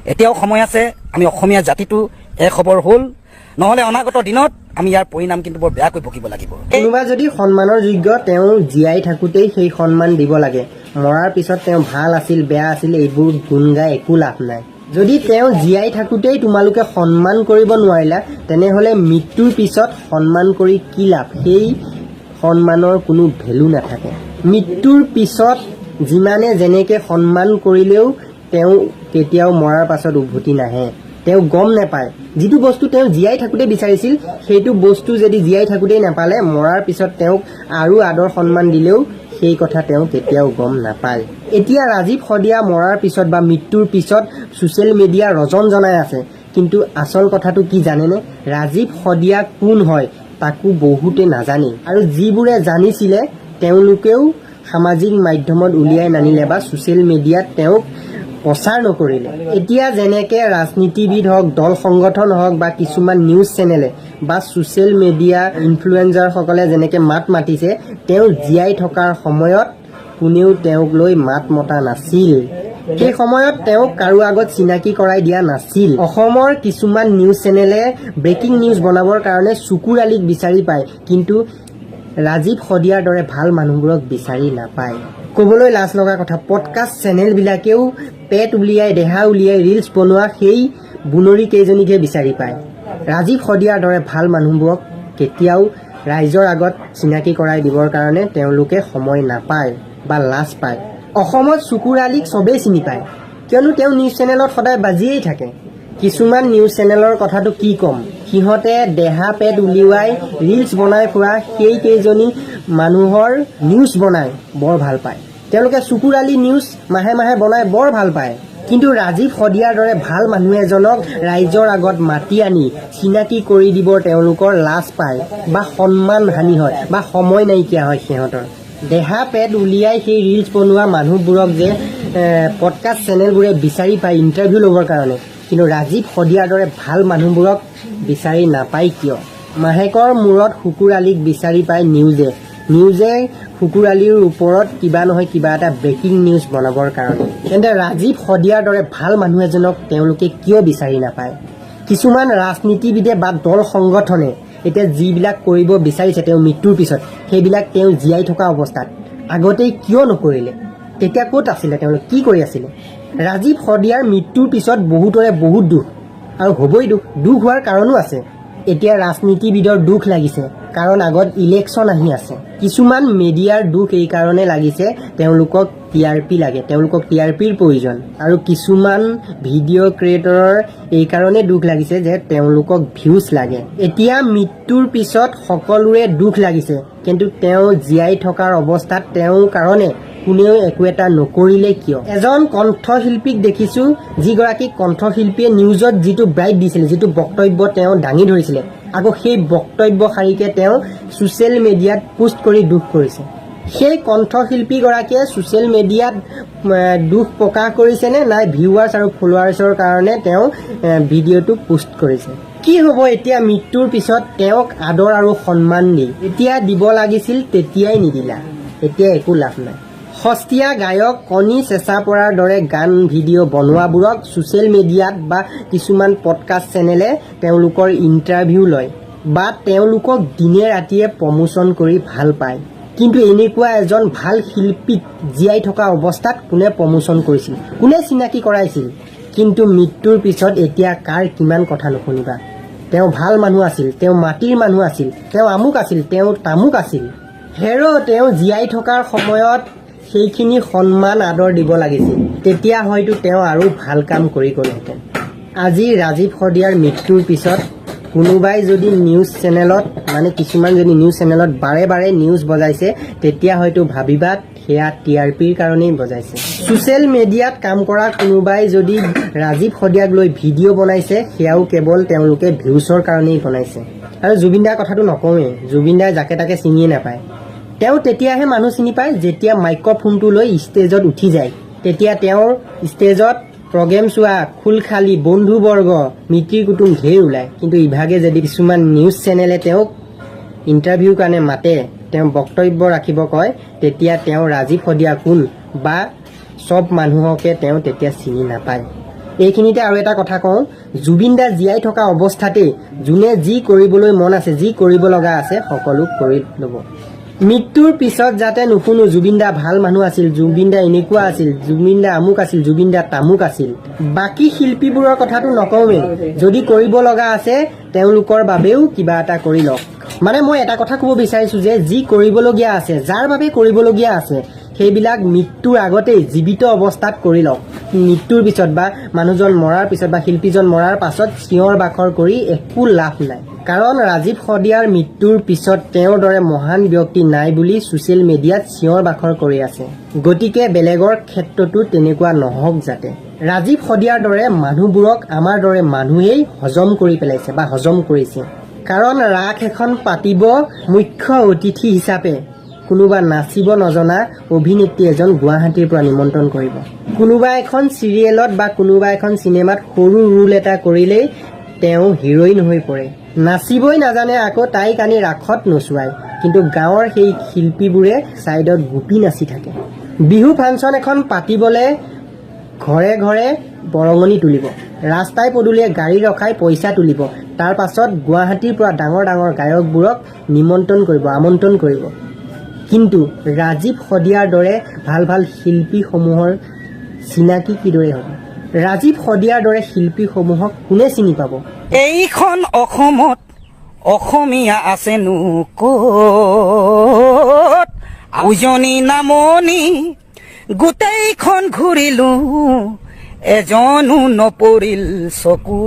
এতিয়াও সময় আছে আমি অসমীয়া জাতিটো এক খবৰ হ'ল নহলে অনাগত দিনত আমি ইয়াৰ পৰিণাম কিন্তু বৰ বেয়াকৈ ভুগিব লাগিব কোনোবা যদি সন্মানৰ যোগ্য তেওঁ জীয়াই থাকোঁতেই সেই সন্মান দিব লাগে মৰাৰ পিছত তেওঁ ভাল আছিল বেয়া আছিল এইবোৰ গুণ গাই একো লাভ নাই যদি তেওঁ জীয়াই থাকোঁতেই তোমালোকে সন্মান কৰিব নোৱাৰিলা তেনেহ'লে মৃত্যুৰ পিছত সন্মান কৰি কি লাভ সেই সন্মানৰ কোনো ভেলু নাথাকে মৃত্যুৰ পিছত যিমানে যেনেকৈ সন্মান কৰিলেও তেওঁ কেতিয়াও মৰাৰ পাছত উভতি নাহে তেওঁ গম নাপায় যিটো বস্তু তেওঁ জীয়াই থাকোঁতে বিচাৰিছিল সেইটো বস্তু যদি জীয়াই থাকোঁতেই নাপালে মৰাৰ পিছত তেওঁক আৰু আদৰ সন্মান দিলেও সেই কথা তেওঁ কেতিয়াও গম নাপায় এতিয়া ৰাজীৱ শদিয়া মৰাৰ পিছত বা মৃত্যুৰ পিছত ছ'চিয়েল মিডিয়া ৰজন জনাই আছে কিন্তু আচল কথাটো কি জানেনে ৰাজীৱ শদিয়া কোন হয় তাকো বহুতে নাজানে আৰু যিবোৰে জানিছিলে তেওঁলোকেও সামাজিক মাধ্যমত উলিয়াই নানিলে বা ছ'চিয়েল মিডিয়াত তেওঁক প্ৰচাৰ নকৰিলে এতিয়া যেনেকৈ ৰাজনীতিবিদ হওক দল সংগঠন হওক বা কিছুমান নিউজ চেনেলে বা ছ'চিয়েল মিডিয়া ইনফ্লুৱেঞ্চাৰসকলে যেনেকৈ মাত মাতিছে তেওঁ জীয়াই থকাৰ সময়ত কোনেও তেওঁক লৈ মাত মতা নাছিল সেই সময়ত তেওঁক কাৰো আগত চিনাকি কৰাই দিয়া নাছিল অসমৰ কিছুমান নিউজ চেনেলে ব্ৰেকিং নিউজ বনাবৰ কাৰণে চকুৰ আলিক বিচাৰি পায় কিন্তু ৰাজীৱ শদিয়াৰ দৰে ভাল মানুহবোৰক বিচাৰি নাপায় ক'বলৈ লাজ লগা কথা পডকাষ্ট চেনেলবিলাকেও পেট উলিয়াই দেহা উলিয়াই ৰিলছ বনোৱা সেই বুনৰী কেইজনীকহে বিচাৰি পায় ৰাজীৱ শদিয়াৰ দৰে ভাল মানুহবোৰক কেতিয়াও ৰাইজৰ আগত চিনাকি কৰাই দিবৰ কাৰণে তেওঁলোকে সময় নাপায় বা লাজ পায় অসমত চকুৰ আলিক চবেই চিনি পায় কিয়নো তেওঁ নিউজ চেনেলত সদায় বাজিয়েই থাকে কিছুমান নিউজ চেনেলৰ কথাটো কি ক'ম সিহঁতে দেহা পেট উলিয়াই ৰিলছ বনাই ফুৰা সেই কেইজনী মানুহৰ নিউজ বনাই বৰ ভাল পায় তেওঁলোকে চকুৰ আলি নিউজ মাহে মাহে বনাই বৰ ভাল পায় কিন্তু ৰাজীৱ শদিয়াৰ দৰে ভাল মানুহ এজনক ৰাইজৰ আগত মাতি আনি চিনাকি কৰি দিবৰ তেওঁলোকৰ লাজ পায় বা সন্মান হানি হয় বা সময় নাইকিয়া হয় সিহঁতৰ দেহা পেট উলিয়াই সেই ৰিলছ বনোৱা মানুহবোৰক যে পডকাষ্ট চেনেলবোৰে বিচাৰি পায় ইণ্টাৰভিউ ল'বৰ কাৰণে কিন্তু ৰাজীৱ শদিয়াৰ দৰে ভাল মানুহবোৰক বিচাৰি নাপায় কিয় মাহেকৰ মূৰত শুকুৰ আলিক বিচাৰি পায় নিউজে শুকুৰ আলিৰ ওপৰত কিবা নহয় কিবা এটা ব্ৰেকিং নিউজ বনাবৰ কাৰণে তেন্তে ৰাজীৱ শদিয়াৰ দৰে ভাল মানুহ এজনক তেওঁলোকে কিয় বিচাৰি নাপায় কিছুমান ৰাজনীতিবিদে বা দল সংগঠনে এতিয়া যিবিলাক কৰিব বিচাৰিছে তেওঁ মৃত্যুৰ পিছত সেইবিলাক তেওঁ জীয়াই থকা অৱস্থাত আগতেই কিয় নকৰিলে তেতিয়া ক'ত আছিলে তেওঁলোক কি কৰি আছিলে ৰাজীৱ শদিয়াৰ মৃত্যুৰ পিছত বহুতৰে বহুত দুখ আৰু হ'বই দুখ হোৱাৰ কাৰণো আছে এতিয়া ৰাজনীতিবিদৰ দুখ লাগিছে কাৰণ আগত ইলেকশ্যন আহি আছে কিছুমান মিডিয়াৰ দুখ এই কাৰণে লাগিছে তেওঁলোকক টিআৰপি লাগে তেওঁলোকক টিআৰপিৰ প্ৰয়োজন আৰু কিছুমান ভিডিঅ' ক্ৰিয়েটৰৰ এই কাৰণে দুখ লাগিছে যে তেওঁলোকক ভিউজ লাগে এতিয়া মৃত্যুৰ পিছত সকলোৰে দুখ লাগিছে কিন্তু তেওঁ জীয়াই থকাৰ অৱস্থাত তেওঁৰ কাৰণে কোনেও একো এটা নকৰিলে কিয় এজন কণ্ঠশিল্পীক দেখিছো যিগৰাকী কণ্ঠশিল্পীয়ে নিউজত যিটো ব্ৰাইট দিছিলে যিটো বক্তব্য তেওঁ দাঙি ধৰিছিলে আকৌ সেই বক্তব্যশাৰীকে তেওঁ ছ'চিয়েল মিডিয়াত পোষ্ট কৰি দুখ কৰিছে সেই কণ্ঠশিল্পীগৰাকীয়ে ছ'চিয়েল মিডিয়াত দুখ প্ৰকাশ কৰিছেনে নাই ভিউৱাৰ্ছ আৰু ফলোৱাৰ্ছৰ কাৰণে তেওঁ ভিডিঅ'টো পোষ্ট কৰিছে কি হ'ব এতিয়া মৃত্যুৰ পিছত তেওঁক আদৰ আৰু সন্মান দি এতিয়া দিব লাগিছিল তেতিয়াই নিদিলা এতিয়া একো লাভ নাই সস্তীয়া গায়ক কণী চেঁচা পৰাৰ দৰে গান ভিডিঅ' বনোৱাবোৰক ছ'চিয়েল মিডিয়াত বা কিছুমান পডকাষ্ট চেনেলে তেওঁলোকৰ ইণ্টাৰভিউ লয় বা তেওঁলোকক দিনে ৰাতিয়ে প্ৰমোশ্যন কৰি ভাল পায় কিন্তু এনেকুৱা এজন ভাল শিল্পীক জীয়াই থকা অৱস্থাত কোনে প্ৰমোশ্যন কৰিছিল কোনে চিনাকি কৰাইছিল কিন্তু মৃত্যুৰ পিছত এতিয়া কাৰ কিমান কথা নুশুনিবা তেওঁ ভাল মানুহ আছিল তেওঁ মাটিৰ মানুহ আছিল তেওঁ আমুক আছিল তেওঁ তামুক আছিল তেওঁ জীয়াই থকাৰ সময়ত সেইখিনি সন্মান আদৰ দিব লাগিছিল তেতিয়া হয়তো তেওঁ আৰু ভাল কাম কৰি গ'লহেঁতেন আজি ৰাজীৱ শদিয়াৰ মৃত্যুৰ পিছত কোনোবাই যদি নিউজ চেনেলত মানে কিছুমান যদি নিউজ চেনেলত বাৰে বাৰে নিউজ বজাইছে তেতিয়া হয়তো ভাবিবা সেয়া টিআৰপিৰ কাৰণেই বজাইছে ছ'চিয়েল মিডিয়াত কাম কৰা কোনোবাই যদি ৰাজীৱ শদিয়াক লৈ ভিডিঅ' বনাইছে সেয়াও কেৱল তেওঁলোকে ভিউজৰ কাৰণেই বনাইছে আৰু জুবিন দাৰ কথাটো নকওঁৱেই জুবিন দাই যাকে তাকে চিনিয়ে নাপায় তেওঁ তেতিয়াহে মানুহ চিনি পায় যেতিয়া মাইক্ৰফোনটো লৈ ষ্টেজত উঠি যায় তেতিয়া তেওঁৰ ষ্টেজত প্ৰগ্ৰেম চোৱা খুলখালী বন্ধুবৰ্গ মিতিৰ কুটুম ঢেৰ ওলায় কিন্তু ইভাগে যদি কিছুমান নিউজ চেনেলে তেওঁক ইণ্টাৰভিউৰ কাৰণে মাতে তেওঁ বক্তব্য ৰাখিব কয় তেতিয়া তেওঁ ৰাজীৱ শদিয়া কোন বা চব মানুহকে তেওঁ তেতিয়া চিনি নাপায় এইখিনিতে আৰু এটা কথা কওঁ, জুবিন দা জীয়াই থকা অৱস্থাতেই যোনে যি কৰিবলৈ মন আছে, যি কৰিব লগা আছে সকলো কৰি ল'ব। মৃত্যুৰ পিছত যাতে নুশুনো জুবিন দা ভাল মানুহ আছিল, জুবিন দা এনেকুৱা আছিল, জুবিন দা আমুক আছিল, জুবিন দা তামুক আছিল। বাকী শিল্পীবোৰৰ কথাটো নকওঁৱেই, যদি কৰিব লগা আছে তেওঁলোকৰ বাবেও কিবা এটা কৰি লওক। মানে মই এটা কথা ক'ব বিচাৰিছোঁ যে যি কৰিবলগীয়া আছে, যাৰ বাবে কৰিবলগীয়া আছে সেইবিলাক মৃত্যুৰ আগতেই জীৱিত অৱস্থাত কৰি লওক। মৃত্যুৰ পিছত বা মানুহজন মৰাৰ পিছত বা শিল্পীজন মৰাৰ পাছত চিঞৰ বাখৰ কৰি একো লাভ নাই। কাৰণ ৰাজীৱ শদিয়াৰ মৃত্যুৰ পিছত তেওঁৰ দৰে মহান ব্যক্তি নাই বুলি ছ'চিয়েল মিডিয়াত চিঞৰ বাখৰ কৰি আছে। গতিকে বেলেগৰ ক্ষেত্ৰতো তেনেকুৱা নহওক যাতে। ৰাজীৱ শদিয়াৰ দৰে মানুহবোৰক আমাৰ দৰে মানুহেই হজম কৰি পেলাইছে বা হজম কৰিছে। কাৰণ ৰাস এখন পাতিব মুখ্য অতিথি হিচাপে কোনোবা নাচিব নজনা অভিনেত্ৰী এজন গুৱাহাটীৰ পৰা নিমন্ত্ৰণ কৰিব। কোনোবা এখন চিৰিয়েলত বা কোনোবা এখন চিনেমাত সৰু ৰোল এটা কৰিলেই তেওঁ হিৰইন হৈ পৰে। নাচিবই নাজানে, আকৌ তাইক আনি ৰাসত নচুৱায়। কিন্তু গাঁৱৰ সেই শিল্পীবোৰে ছাইডত গোপি নাচি থাকে। বিহু ফাংচন এখন পাতিবলৈ ঘৰে ঘৰে বৰঙণি তুলিব, ৰাস্তাই পদূলিয়ে গাড়ী ৰখাই পইচা তুলিব। তাৰ পাছত গুৱাহাটীৰ পৰা ডাঙৰ ডাঙৰ গায়কবোৰক নিমন্ত্ৰণ কৰিব, আমন্ত্ৰণ কৰিব। কিন্তু ৰাজীৱ শদিয়াৰ দৰে ভাল ভাল শিল্পীসমূহৰ চিনাকি কিদৰে হ'ব? ৰাজীৱ শদিয়াৰ দৰে শিল্পীসমূহক কোনে চিনি পাব? এইখন অসমত অসমীয়া আছেনো ক'ত? উজনি নামনি গোটেইখন ঘূৰিলো, এজনো নপৰিল চকু।